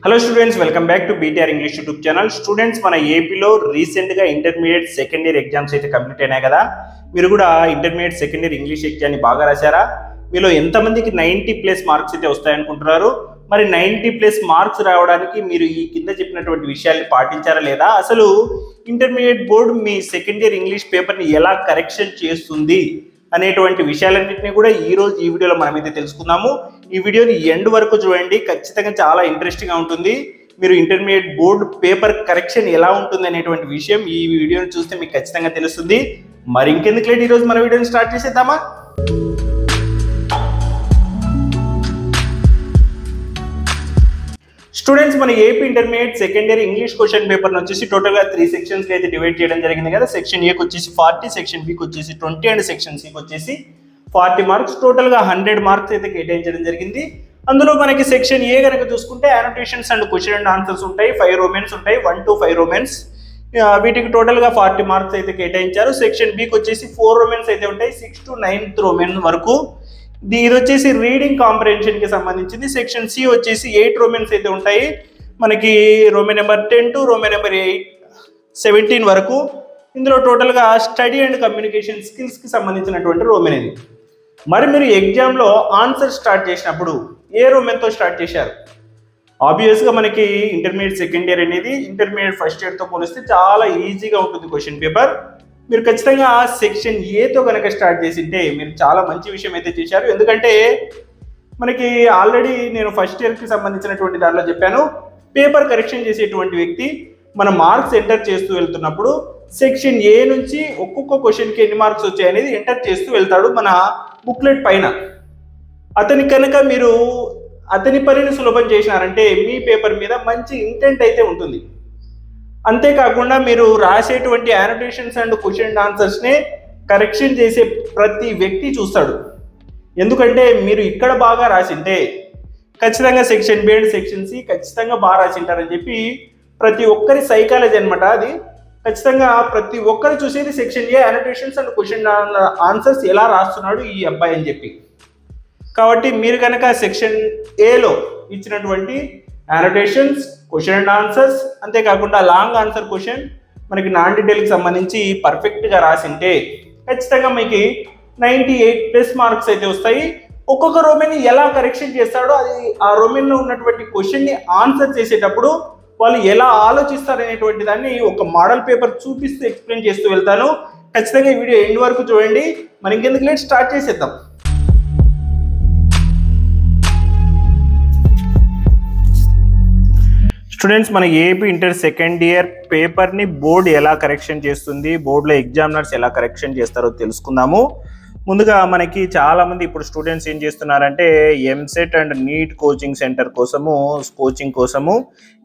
Hello students, welcome back to BTR English YouTube channel. Students, మన ఏపీలో రీసెంట్గా intermediate second year exams అయితే complete అయినాయి కదా. మీరు కూడా ఇంటర్మీడియట్ సెకండ్ ఇయర్ ఇంగ్లీష్ ఎగ్జామ్ని బాగా రాశారా? మీలో ఎంతమందికి 90+ మార్క్స్ అయితే వస్తాయనుకుంటున్నారు? మరి 90+ మార్క్స్ రావడానికి మీరు ఈ కింద చెప్పినటువంటి విషయాల్ని పాటించారా లేదా? అసలు ఇంటర్మీడియట్ బోర్డు మీ సెకండ్ ఇయర్ ఇంగ్లీష్ పేపర్ని ఎలా కరెక్షన్ చేస్తుంది అనేటువంటి విషయాలన్నింటినీ కూడా ఈరోజు ఈ వీడియోలో మనమైతే తెలుసుకుందాము. ఈ వీడియోని ఎండ్ వరకు చూడండి, ఖచ్చితంగా చాలా ఇంట్రెస్టింగ్గా ఉంటుంది. మీరు ఇంటర్మీడియట్ బోర్డు పేపర్ కరెక్షన్ ఎలా ఉంటుంది అనేటువంటి విషయం ఈ వీడియోని చూస్తే మీకు ఖచ్చితంగా తెలుస్తుంది. మరి ఇంకెందుకు లేట్, ఈరోజు మన వీడియోని స్టార్ట్ చేసేద్దామా? స్టూడెంట్స్, మన AP intermediate second year English question paper వచ్చేసి టోటల్గా 3 సెక్షన్స్ అయితే డివైడ్ చేయడం జరిగింది కదా. సెక్షన్ ఏకి వచ్చేసి 40, సెక్షన్ బికి వచ్చేసి 20 అండ్ సెక్షన్ సికి వచ్చేసి 40 మార్క్స్. టోటల్గా 100 మార్క్స్ అయితే కేటాయించడం జరిగింది. అందులో మనకి సెక్షన్ ఏ కనుక చూసుకుంటే annotations and question and answers ఉంటాయి. 5 రొమెన్స్ ఉంటాయి, 1 to 5 రొమెన్స్. వీటికి టోటల్గా 40 మార్క్స్ అయితే కేటాయించారు. సెక్షన్ బికి వచ్చేసి 4 రొమెన్స్ అయితే ఉంటాయి, 6 to 9th రొమెన్ వరకు. ఇది వచ్చేసి రీడింగ్ కాంప్రహెన్షన్ కి సంబంధించింది. సెక్షన్ సి వచ్చేసి 8 రొమెన్స్ అయితే ఉంటాయి మనకి, Rovman number 10 to Rovman number 17 వరకు. ఇందులో టోటల్గా స్టడీ అండ్ కమ్యూనికేషన్ స్కిల్స్ కి సంబంధించినటువంటి రోమెన్ ఇది. మరి మీరు ఎగ్జామ్లో ఆన్సర్ స్టార్ట్ చేసినప్పుడు ఏ రోమెన్తో స్టార్ట్ చేశారు? ఆబ్వియస్గా మనకి ఇంటర్మీడియట్ సెకండ్ ఇయర్ అనేది ఇంటర్మీడియట్ ఫస్ట్ ఇయర్తో పోలిస్తే చాలా ఈజీగా ఉంటుంది క్వశ్చన్ పేపర్. మీరు ఖచ్చితంగా సెక్షన్ ఏతో కనుక స్టార్ట్ చేసింటే మీరు చాలా మంచి విషయం అయితే చేశారు. ఎందుకంటే మనకి ఆల్రెడీ నేను ఫస్ట్ ఇయర్కి సంబంధించినటువంటి దానిలో చెప్పాను, పేపర్ కరెక్షన్ చేసేటువంటి వ్యక్తి మన మార్క్స్ ఎంటర్ చేస్తూ వెళ్తున్నప్పుడు సెక్షన్ ఏ నుంచి ఒక్కొక్క క్వశ్చన్కి ఎన్ని మార్క్స్ వచ్చాయనేది ఎంటర్ చేస్తూ వెళ్తాడు మన బుక్లెట్ పైన. అతని కనుక మీరు అతని పనిని సులభం చేసినారంటే మీ పేపర్ మీద మంచి ఇంటెంట్ అయితే ఉంటుంది. అంతేకాకుండా మీరు రాసేటువంటి యానోటేషన్స్ అండ్ క్వశ్చన్ అండ్ ఆన్సర్స్ని కరెక్షన్ చేసే ప్రతి వ్యక్తి చూస్తాడు. ఎందుకంటే మీరు ఇక్కడ బాగా రాసింటే ఖచ్చితంగా section B and section C ఖచ్చితంగా బాగా రాసింటారని చెప్పి ప్రతి ఒక్కరి సైకాలజీ అనమాట అది. ఖచ్చితంగా ప్రతి ఒక్కరు చూసేది section A annotations and question answers ఎలా రాస్తున్నాడు ఈ అబ్బాయి అని చెప్పి. కాబట్టి మీరు కనుక సెక్షన్ ఏలో ఇచ్చినటువంటి యానోటేషన్స్, క్వశ్చన్ అండ్ ఆన్సర్స్, అంతేకాకుండా లాంగ్ ఆన్సర్ క్వశ్చన్ మనకి నాన్ డీటెయిల్కి సంబంధించి పర్ఫెక్ట్గా రాసింటే ఖచ్చితంగా మీకు 98+ మార్క్స్ అయితే వస్తాయి. ఒక్కొక్క రోమెన్ని ఎలా కరెక్షన్ చేస్తాడో అది ఆ రోమెన్లో ఉన్నటువంటి క్వశ్చన్ని ఆన్సర్ చేసేటప్పుడు వాళ్ళు ఎలా ఆలోచిస్తారనేటువంటి దాన్ని ఒక మోడల్ పేపర్ చూపిస్తూ ఎక్స్ప్లెయిన్ చేస్తూ వెళ్తాను. ఖచ్చితంగా ఈ వీడియో ఎండ్ వరకు చూడండి. మరి ఇంకెందుకు లేట్, స్టార్ట్ చేసేద్దాం. స్టూడెంట్స్, మన ఏపీ ఇంటర్ సెకండ్ ఇయర్ పేపర్ని బోర్డు ఎలా కరెక్షన్ చేస్తుంది, బోర్డులో ఎగ్జామినర్స్ ఎలా కరెక్షన్ చేస్తారో తెలుసుకుందాము. ముందుగా మనకి చాలామంది ఇప్పుడు స్టూడెంట్స్ ఏం చేస్తున్నారంటే EAMCET and NEET coaching centre coaching కోసము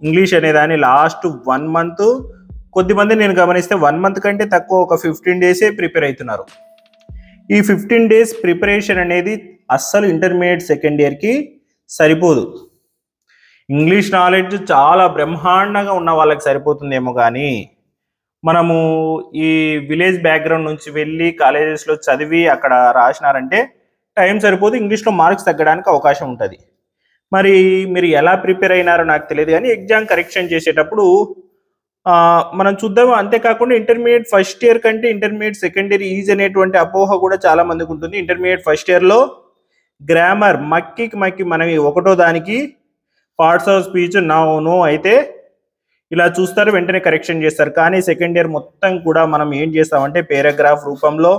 ఇంగ్లీష్ అనే దాన్ని లాస్ట్ 1 month, కొద్దిమంది నేను గమనిస్తే 1 month కంటే తక్కువ ఒక 15 days ప్రిపేర్ అవుతున్నారు. ఈ 15 days ప్రిపరేషన్ అనేది అస్సలు ఇంటర్మీడియట్ సెకండ్ ఇయర్కి సరిపోదు. ఇంగ్లీష్ నాలెడ్జ్ చాలా బ్రహ్మాండంగా ఉన్న వాళ్ళకి సరిపోతుందేమో కానీ మనము ఈ విలేజ్ బ్యాక్గ్రౌండ్ నుంచి వెళ్ళి కాలేజెస్లో చదివి అక్కడ రాసినారంటే టైం సరిపోదు, ఇంగ్లీష్లో మార్క్స్ తగ్గడానికి అవకాశం ఉంటుంది. మరి మీరు ఎలా ప్రిపేర్ అయినారో నాకు తెలియదు కానీ ఎగ్జామ్ కరెక్షన్ చేసేటప్పుడు మనం చూద్దాము. అంతేకాకుండా ఇంటర్మీడియట్ ఫస్ట్ ఇయర్ కంటే ఇంటర్మీడియట్ సెకండ్ ఇయర్ ఈజీ అనేటువంటి అపోహ కూడా చాలా మందికి ఉంటుంది. ఇంటర్మీడియట్ ఫస్ట్ ఇయర్లో గ్రామర్ మక్కి మనం ఒకటో దానికి పార్ట్స్ ఆఫ్ స్పీచ్ నో అయితే ఇలా చూస్తారు, వెంటనే కరెక్షన్ చేస్తారు. కానీ సెకండ్ ఇయర్ మొత్తం కూడా మనం ఏం చేస్తామంటే పేరాగ్రాఫ్ రూపంలో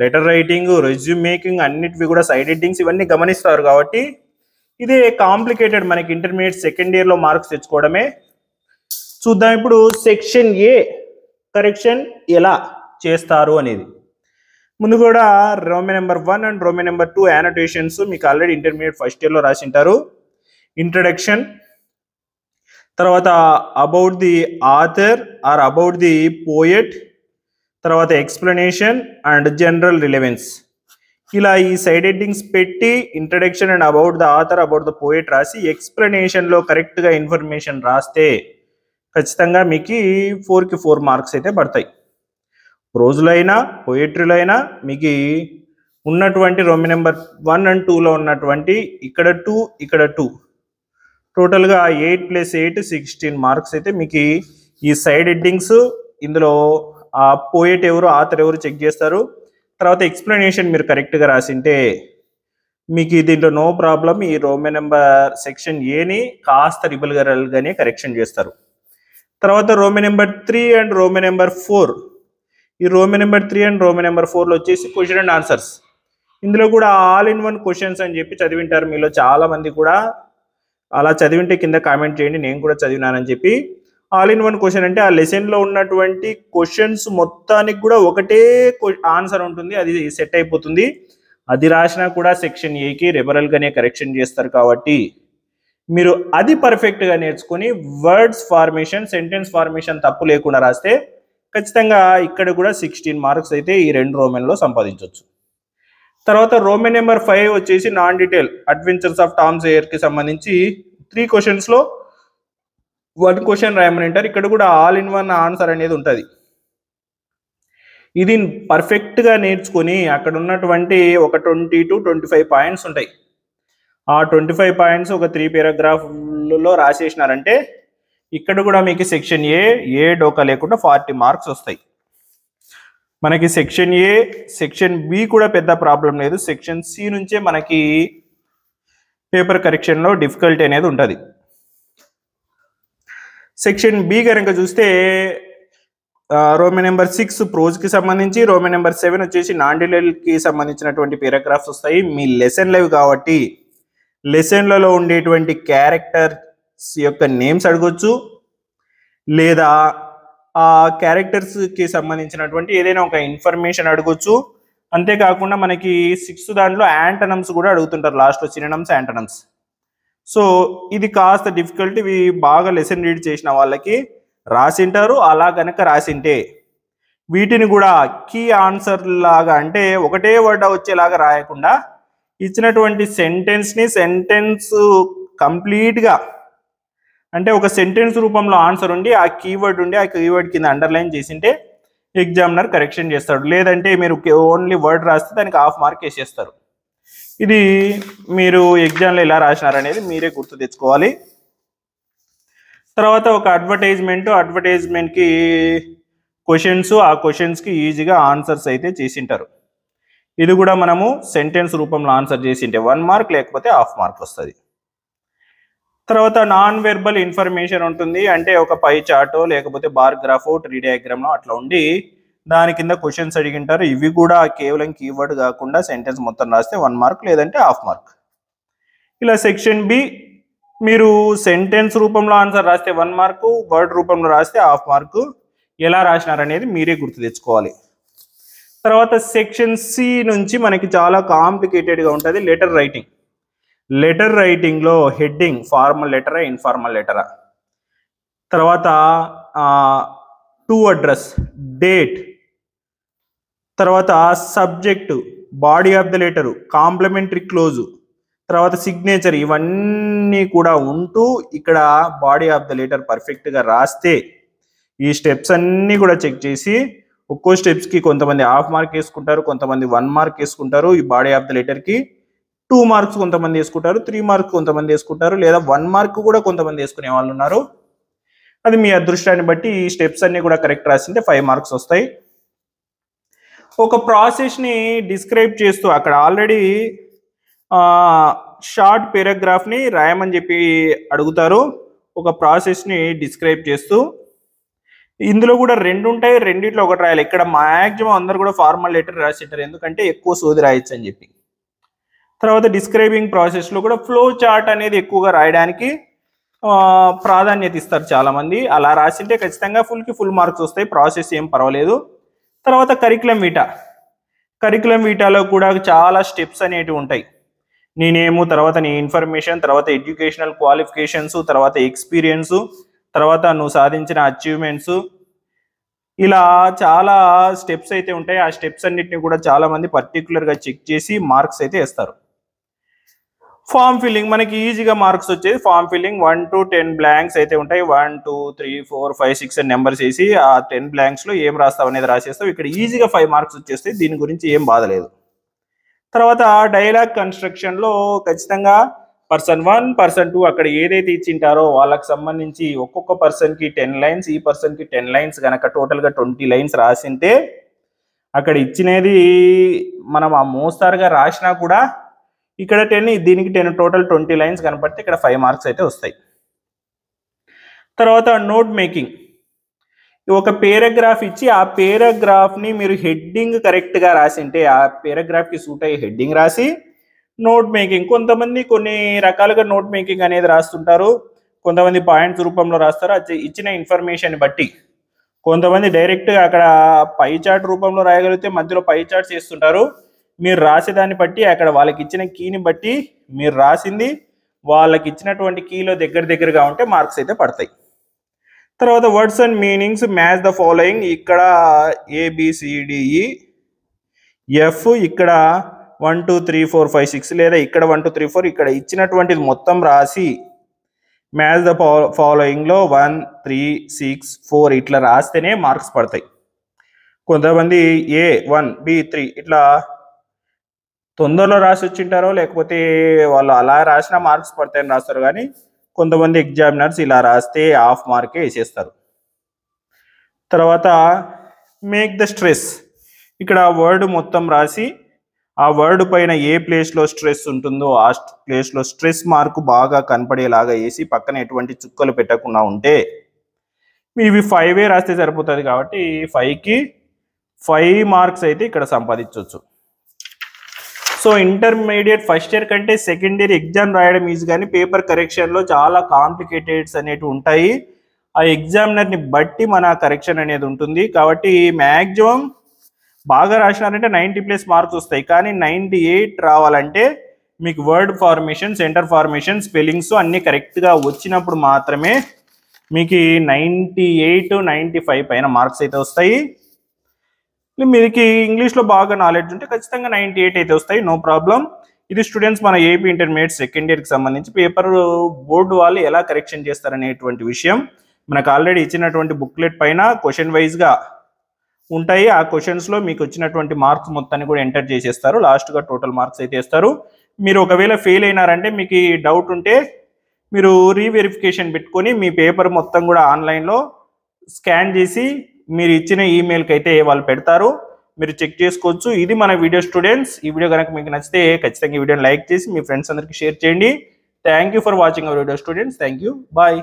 లెటర్ రైటింగ్, రెజ్యూమ్ మేకింగ్ అన్నిటివి కూడా సైడ్ హెడ్డింగ్స్ ఇవన్నీ గమనిస్తారు. కాబట్టి ఇదే కాంప్లికేటెడ్ మనకి ఇంటర్మీడియట్ సెకండ్ ఇయర్లో మార్క్స్ తెచ్చుకోవడమే. చూద్దాం ఇప్పుడు సెక్షన్ ఏ కరెక్షన్ ఎలా చేస్తారు అనేది. ముందు కూడా roman number 1 and roman number 2 annotations మీకు ఆల్రెడీ ఇంటర్మీడియట్ ఫస్ట్ ఇయర్లో రాసింటారు. ఇంట్రడక్షన్, తర్వాత about the author or about the poet, తర్వాత ఎక్స్ప్లెనేషన్ అండ్ జనరల్ రిలవెన్స్. ఇలా ఈ సైడ్ హెడ్డింగ్స్ పెట్టి introduction and about the author, about the poet రాసి ఎక్స్ప్లెనేషన్లో కరెక్ట్గా ఇన్ఫర్మేషన్ రాస్తే ఖచ్చితంగా మీకు 4కి 4 మార్క్స్ అయితే పడతాయి. ప్రోజ్లో అయినా పోయెట్రీలో అయినా మీకు ఉన్నటువంటి రోమెన్ నెంబర్ 1 and 2లో ఉన్నటువంటి ఇక్కడ 2 ఇక్కడ 2 టోటల్గా 8 + 8 16 మార్క్స్ అయితే మీకు ఈ సైడ్ హెడ్డింగ్స్, ఇందులో ఆ పోయెట్ ఎవరు, ఆథర్ ఎవరు చెక్ చేస్తారు. తర్వాత ఎక్స్ప్లెనేషన్ మీరు కరెక్ట్గా రాసింటే మీకు దీంట్లో నో ప్రాబ్లం. ఈ రోమన్ నెంబర్ సెక్షన్ ఏని కాస్త రిబల్గానే కరెక్షన్ చేస్తారు. తర్వాత Roman number 3 and Roman number 4, ఈ Roman number 3 and Roman number 4లో వచ్చేసి క్వశ్చన్ అండ్ ఆన్సర్స్. ఇందులో కూడా ఆల్ ఇన్ వన్ క్వశ్చన్స్ అని చెప్పి చదివింటారు మీలో చాలా మంది కూడా. అలా చదివింటే కింద కామెంట్ చేయండి, నేను కూడా చదివినానని చెప్పి. ఆల్ ఇన్ వన్ క్వశ్చన్ అంటే ఆ లెసన్లో ఉన్నటువంటి క్వశ్చన్స్ మొత్తానికి కూడా ఒకటే ఆన్సర్ ఉంటుంది, అది సెట్ అయిపోతుంది. అది రాసినా కూడా సెక్షన్ ఏకి రెబరల్గానే కరెక్షన్ చేస్తారు. కాబట్టి మీరు అది పర్ఫెక్ట్గా నేర్చుకుని వర్డ్స్ ఫార్మేషన్, సెంటెన్స్ ఫార్మేషన్ తప్పు లేకుండా రాస్తే ఖచ్చితంగా ఇక్కడ కూడా 16 మార్క్స్ అయితే ఈ 2 రోమన్లో సంపాదించవచ్చు. తర్వాత రోమన్ నెంబర్ 5 వచ్చేసి non detail adventures of Tom సేయర్కి సంబంధించి 3 క్వశ్చన్స్లో 1 క్వశ్చన్ రాయమని అంటారు. ఇక్కడ కూడా ఆల్ ఇన్ వన్ ఆన్సర్ అనేది ఉంటుంది. ఇది పర్ఫెక్ట్గా నేర్చుకొని అక్కడ ఉన్నటువంటి ఒక 20 to 25 పాయింట్స్ ఉంటాయి. ఆ 25 పాయింట్స్ ఒక 3 పారాగ్రాఫ్లలో రాసేసినారంటే ఇక్కడ కూడా మీకు సెక్షన్ ఏ డోకా లేకుండా 40 మార్క్స్ వస్తాయి. మనకి సెక్షన్ ఏ, సెక్షన్ బి కూడా పెద్ద ప్రాబ్లం లేదు. సెక్షన్ సి నుంచే మనకి పేపర్ కరెక్షన్లో డిఫికల్టీ అనేది ఉంటుంది. సెక్షన్ బి కనుక చూస్తే రోమన్ నెంబర్ 6 ప్రోజ్కి సంబంధించి, రోమన్ నెంబర్ 7 వచ్చేసి నాన్ డీటెయిల్కి సంబంధించినటువంటి పారాగ్రాఫ్స్ వస్తాయి. మీ లెసన్లవి కాబట్టి లెసన్లలో ఉండేటువంటి క్యారెక్టర్స్ యొక్క నేమ్స్ అడగొచ్చు, లేదా ఆ క్యారెక్టర్స్కి సంబంధించినటువంటి ఏదైనా ఒక ఇన్ఫర్మేషన్ అడగొచ్చు. అంతేకాకుండా మనకి 6th దాంట్లో యాంటనమ్స్ కూడా అడుగుతుంటారు లాస్ట్లో, సినోనిమ్స్, యాంటనమ్స్. సో ఇది కాస్త డిఫికల్ట్. ఇవి బాగా లెసన్ రీడ్ చేసిన వాళ్ళకి రాసింటారు. అలా కనుక రాసింటే వీటిని కూడా కీ ఆన్సర్ లాగా, అంటే ఒకటే వర్డ్ వచ్చేలాగా రాయకుండా ఇచ్చినటువంటి సెంటెన్స్ కంప్లీట్గా, అంటే ఒక సెంటెన్స్ రూపంలో ఆన్సర్ ఉండి ఆ కీవర్డ్ ఉండి ఆ కీవర్డ్ కింద అండర్లైన్ చేసింటే ఎగ్జామినర్ కరెక్షన్ చేస్తాడు. లేదంటే మీరు ఓన్లీ వర్డ్ రాస్తే దానికి హాఫ్ మార్క్ వేసేస్తారు. ఇది మీరు ఎగ్జామ్లో ఎలా రాసినారనేది మీరే గుర్తు తెచ్చుకోవాలి. తర్వాత ఒక అడ్వర్టైజ్మెంట్కి క్వశ్చన్స్, ఆ క్వశ్చన్స్కి ఈజీగా ఆన్సర్స్ అయితే చేసింటారు. ఇది కూడా మనము సెంటెన్స్ రూపంలో ఆన్సర్ చేసింటే 1 మార్క్, లేకపోతే హాఫ్ మార్క్ వస్తుంది. తర్వాత నాన్ వెర్బల్ ఇన్ఫర్మేషన్ ఉంటుంది. అంటే ఒక పై చార్టో లేకపోతే బార్ గ్రాఫో, ట్రీ డయాగ్రామో అట్లా ఉండి దాని కింద క్వశ్చన్స్ అడిగింటారు. ఇవి కూడా కేవలం కీవర్డ్ కాకుండా సెంటెన్స్ మొత్తం రాస్తే 1 మార్క్, లేదంటే హాఫ్ మార్క్. ఇలా సెక్షన్ బి మీరు సెంటెన్స్ రూపంలో ఆన్సర్ రాస్తే 1 మార్కు, వర్డ్ రూపంలో రాస్తే హాఫ్ మార్కు. ఎలా రాసినారనేది మీరే గుర్తు తెచ్చుకోవాలి. తర్వాత సెక్షన్ సి నుంచి మనకి చాలా కాంప్లికేటెడ్గా ఉంటుంది లెటర్ రైటింగ్లో హెడ్డింగ్ ఫార్మల్ లెటరా, ఇన్ఫార్మల్ లెటరా, తర్వాత టు అడ్రస్, డేట్, తర్వాత subject, body of the letter, complimentary close, తర్వాత సిగ్నేచర్, ఇవన్నీ కూడా ఉంటూ ఇక్కడ బాడీ ఆఫ్ ద లెటర్ పర్ఫెక్ట్గా రాస్తే ఈ స్టెప్స్ అన్నీ కూడా చెక్ చేసి ఒక్కో స్టెప్స్కి కొంతమంది హాఫ్ మార్క్ వేసుకుంటారు, కొంతమంది 1 మార్క్ వేసుకుంటారు. ఈ బాడీ ఆఫ్ ద లెటర్కి 2 మార్క్స్ కొంతమంది వేసుకుంటారు, 3 మార్క్స్ కొంతమంది వేసుకుంటారు, లేదా 1 మార్క్ కూడా కొంతమంది వేసుకునే వాళ్ళు ఉన్నారు. అది మీ అదృష్టాన్ని బట్టి. ఈ స్టెప్స్ అన్ని కూడా కరెక్ట్ రాసింటే 5 మార్క్స్ వస్తాయి. ఒక ప్రాసెస్ని డిస్క్రైబ్ చేస్తూ అక్కడ ఆల్రెడీ షార్ట్ పారాగ్రాఫ్ని రాయమని చెప్పి అడుగుతారు. ఒక ప్రాసెస్ని డిస్క్రైబ్ చేస్తూ ఇందులో కూడా 2 ఉంటాయి, రెండిట్లో ఒకటి రాయాలి. ఇక్కడ మ్యాక్సిమం అందరు కూడా ఫార్మల్ లెటర్ రాసింటారు, ఎందుకంటే ఎక్కువ సోది రాయొచ్చు అని చెప్పి. తర్వాత డిస్క్రైబింగ్ ప్రాసెస్లో కూడా ఫ్లో చార్ట్ అనేది ఎక్కువగా రాయడానికి ప్రాధాన్యత ఇస్తారు చాలామంది. అలా రాసింటే ఖచ్చితంగా ఫుల్ మార్క్స్ వస్తాయి, ప్రాసెస్ ఏం పర్వాలేదు. తర్వాత కరికులం వీటాలో కూడా చాలా స్టెప్స్ అనేటివి ఉంటాయి. నీ నేము, తర్వాత నీ ఇన్ఫర్మేషన్, తర్వాత ఎడ్యుకేషనల్ క్వాలిఫికేషన్స్, తర్వాత ఎక్స్పీరియన్స్, తర్వాత నువ్వు సాధించిన అచీవ్మెంట్స్, ఇలా చాలా స్టెప్స్ అయితే ఉంటాయి. ఆ స్టెప్స్ అన్నిటిని కూడా చాలామంది పర్టికులర్గా చెక్ చేసి మార్క్స్ అయితే వేస్తారు. ఫామ్ ఫిల్లింగ్ మనకి ఈజీగా మార్క్స్ వచ్చేది. ఫామ్ ఫిల్లింగ్ 1 to 10 బ్లాంక్స్ అయితే ఉంటాయి. 1 2 3 4 5 6 అని నెంబర్స్ వేసి ఆ 10 బ్లాంక్స్లో ఏం రాస్తావు అనేది రాసేస్తావు. ఇక్కడ ఈజీగా 5 మార్క్స్ వచ్చేస్తాయి, దీని గురించి ఏం బాధ లేదు. తర్వాత డైలాగ్ కన్స్ట్రక్షన్లో ఖచ్చితంగా పర్సన్ 1 పర్సన్ 2 అక్కడ ఏదైతే ఇచ్చింటారో వాళ్ళకి సంబంధించి ఒక్కొక్క పర్సన్కి 10 లైన్స్, ఈ పర్సన్కి 10 లైన్స్ కనుక టోటల్గా 20 లైన్స్ రాసింటే అక్కడ ఇచ్చినది మనం ఆ మోస్తారుగా రాసినా కూడా ఇక్కడ 10 దీనికి 10 టోటల్ 20 లైన్స్ కనపడితే ఇక్కడ 5 మార్క్స్ అయితే వస్తాయి. తర్వాత నోట్ మేకింగ్, ఒక పేరాగ్రాఫ్ ఇచ్చి ఆ పేరాగ్రాఫ్ని మీరు హెడ్డింగ్ కరెక్ట్గా రాసింటే ఆ పేరాగ్రాఫ్కి సూట్ అయ్యే హెడ్డింగ్ రాసి నోట్ మేకింగ్. కొంతమంది కొన్ని రకాలుగా నోట్ మేకింగ్ అనేది రాస్తుంటారు, కొంతమంది పాయింట్స్ రూపంలో రాస్తారు ఇచ్చిన ఇన్ఫర్మేషన్ బట్టి. కొంతమంది డైరెక్ట్గా అక్కడ పై చార్ట్ రూపంలో రాయగలిగితే మధ్యలో పై చార్ట్స్ వేస్తుంటారు. మీరు రాసేదాన్ని బట్టి అక్కడ వాళ్ళకి ఇచ్చిన కీని బట్టి మీరు రాసింది వాళ్ళకి ఇచ్చినటువంటి కీలో దగ్గరగా ఉంటే మార్క్స్ అయితే పడతాయి. తర్వాత words and meanings match the following, ఇక్కడ ABCDE F, ఇక్కడ 1 2 3 4 5 6 లేదా ఇక్కడ 1 2 3 4 ఇక్కడ ఇచ్చినటువంటిది మొత్తం రాసి మ్యాచ్ ద ఫాలోయింగ్లో 1 3 6 4 ఇట్లా రాస్తేనే మార్క్స్ పడతాయి. కొంతమంది A1 B3 ఇట్లా తొందరలో రాసి వచ్చింటారో లేకపోతే వాళ్ళు అలా రాసిన మార్క్స్ పడతాయని రాస్తారు, కానీ కొంతమంది ఎగ్జామినర్స్ ఇలా రాస్తే హాఫ్ మార్కే వేసేస్తారు. తర్వాత మేక్ ద స్ట్రెస్, ఇక్కడ వర్డ్ మొత్తం రాసి ఆ వర్డ్ పైన ఏ ప్లేస్లో స్ట్రెస్ ఉంటుందో ఆ ప్లేస్లో స్ట్రెస్ మార్కు బాగా కనపడేలాగా వేసి పక్కన ఎటువంటి చుక్కలు పెట్టకుండా ఉంటే ఇవి 5 రాస్తే సరిపోతుంది. కాబట్టి 5కి 5 మార్క్స్ అయితే ఇక్కడ సంపాదించవచ్చు. సో ఇంటర్మీడియట్ ఫస్ట్ ఇయర్ కంటే సెకండ్ ఇయర్ ఎగ్జామ్ రాయడం ఈజీ, కానీ పేపర్ కరెక్షన్లో చాలా కాంప్లికేటెడ్స్ అనేవి ఉంటాయి. ఆ ఎగ్జామినర్ని బట్టి మన కరెక్షన్ అనేది ఉంటుంది. కాబట్టి మ్యాక్సిమం బాగా రాసినారంటే 90+ మార్క్స్ వస్తాయి, కానీ 98 రావాలంటే మీకు word formation, centre formation, spellings అన్నీ కరెక్ట్గా వచ్చినప్పుడు మాత్రమే మీకు 98 95 పైన మార్క్స్ అయితే వస్తాయి. మీకు ఇంగ్లీష్లో బాగా నాలెడ్జ్ ఉంటే ఖచ్చితంగా 98 అయితే వస్తాయి, నో ప్రాబ్లం. ఇది స్టూడెంట్స్ మన ఏపీ ఇంటర్మీడియట్ సెకండ్ ఇయర్కి సంబంధించి పేపర్ బోర్డు వాళ్ళు ఎలా కరెక్షన్ చేస్తారనేటువంటి విషయం మనకు ఆల్రెడీ ఇచ్చినటువంటి బుక్లెట్ పైన క్వశ్చన్ వైజ్గా ఉంటాయి. ఆ క్వశ్చన్స్లో మీకు వచ్చినటువంటి మార్క్స్ మొత్తాన్ని కూడా ఎంటర్ చేసేస్తారు, లాస్ట్గా టోటల్ మార్క్స్ అయితే ఇస్తారు. మీరు ఒకవేళ ఫెయిల్ అయినారంటే మీకు డౌట్ ఉంటే మీరు రీవెరిఫికేషన్ పెట్టుకొని మీ పేపర్ మొత్తం కూడా ఆన్లైన్లో స్కాన్ చేసి మీరు ఇచ్చిన ఈమెయిల్కి అయితే వాళ్ళు పెడతారు, మీరు చెక్ చేసుకోవచ్చు. ఇది మన వీడియో స్టూడెంట్స్. ఈ వీడియో కనుక మీకు నచ్చితే ఖచ్చితంగా ఈ వీడియోని లైక్ చేసి మీ ఫ్రెండ్స్ అందరికీ షేర్ చేయండి. Thank you for watching our video students. Thank you, bye.